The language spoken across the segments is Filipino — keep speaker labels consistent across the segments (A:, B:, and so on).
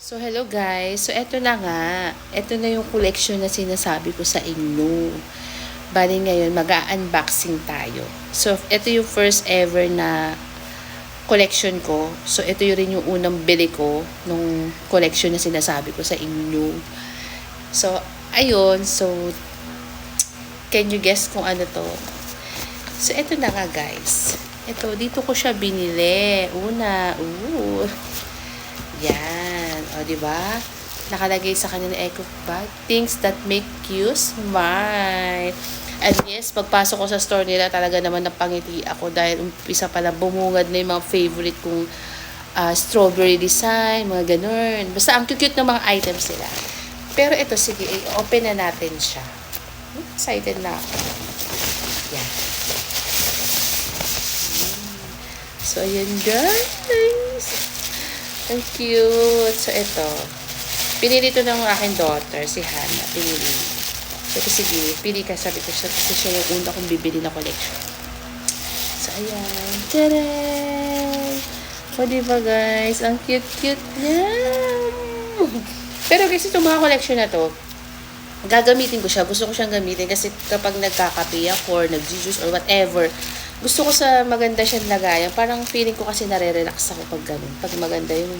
A: So, hello guys. So, eto na nga. Eto na yung collection na sinasabi ko sa inyo. Bali ngayon, mag-unboxing tayo. So, eto yung first ever na collection ko. So, ito yung rin yung unang bili ko nung collection na sinasabi ko sa inyo. So, ayun. So, can you guess kung ano to? So, eto na nga guys. Ito, dito ko siya binili. Yan. O, diba? Nakalagay sa kanila eco bag. Things that make you smile. And yes, pagpasok ko sa store nila, talaga naman napangiti ako dahil umpisa pala bumungad na yung mga favorite kong strawberry design, mga ganun. Basta ang cute ng mga items nila. Pero ito, sige, open na natin siya. Excited na ako. Yan. So, ayan guys. Ang cute. So, ito. Pinili ito ng aking daughter, si Hannah. Pinili. So, sige, pili ka. Sabi ko siya, kasi siya yung una kong bibili na collection. So, ayan. Tadaan! O, diba guys? Ang cute-cute niya. Pero guys, itong mga collection na to, gagamitin ko siya. Gusto ko siyang gamitin kasi kapag nagkakape ako or nag-juice or whatever, gusto ko sa maganda siyang lagayan. Parang feeling ko kasi nare-relax ako pag ganun. Pag maganda yung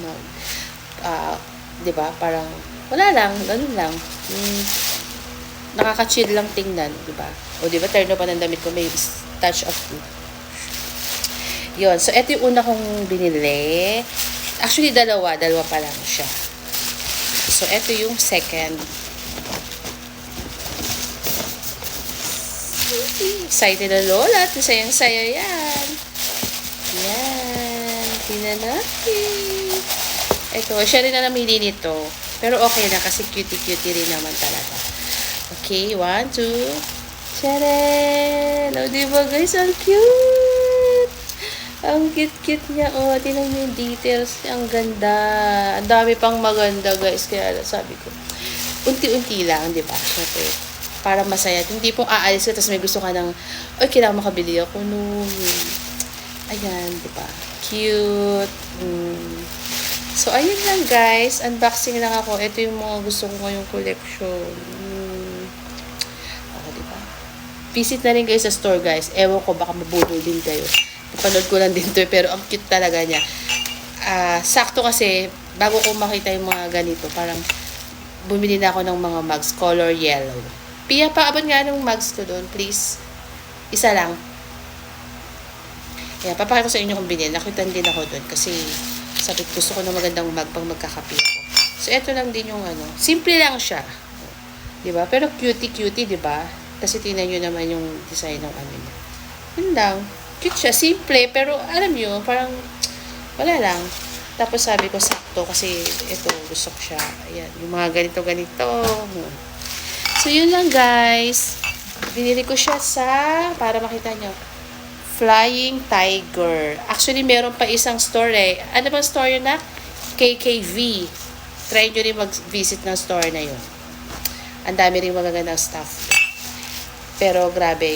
A: diba? Parang, wala lang, ganun lang. Nakaka-chill lang tingnan, diba? O diba, terno pa ng damit ko, may touch of blue. Yun, so ito yung una kong binili. Actually, dalawa pa lang siya. So, ito yung second. Excited na lola. Sayang-saya yan. Yan. Tingnan natin. Ito, siya rin na namili nito. Pero okay na kasi cutie-cutie rin naman talaga. Okay, 1, 2. Tcharan! O, diba guys? Ang cute! Ang cute-cute niya. O, tingnan niyo yung details. Ang ganda. Ang dami pang maganda guys. Kaya sabi ko, unti-unti lang, diba? Siyempre, para masaya. Hindi pong aalis ka, tapos may gusto ka ng, ay, kailangan makabili ako nun. Ayan, diba? Cute. So, ayun lang guys. Unboxing lang ako. Ito yung mga gusto ko ngayong collection. Ako, diba? Visit na rin kayo sa store guys. Ewan ko, baka mabudol din kayo. Napanood ko lang din to, pero ang cute talaga niya. Sakto kasi, bago ko makita yung mga ganito, parang bumili na ako ng mga mugs, color yellow. Pia, paabot nga ng mugs ko doon, please. Isa lang. Kaya, papakita ko sa inyo kung binili. Nakitan din ako doon kasi sabi ko, gusto ko na magandang mug pang magkakape ako. So, eto lang din yung ano. Simple lang siya. Diba? Pero cutie-cutie, diba? Kasi tingnan nyo naman yung design ng ano niya. Yun lang. Cute siya. Simple, pero alam nyo, parang wala lang. Tapos sabi ko, sakto kasi ito, gusto ko siya. Ayan, yung mga ganito-ganito. So, yun lang guys. Binili ko siya sa, para makita nyo, Flying Tiger. Actually, meron pa isang store eh. Ano bang store yun na? KKV. Try nyo rin mag-visit ng store na yun. Ang dami rin magagandang stuff. Pero, grabe.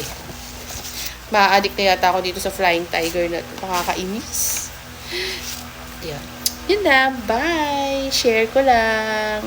A: Ma-addict na yata ako dito sa Flying Tiger na nakakainis. Yun. Yun na. Bye! Share ko lang.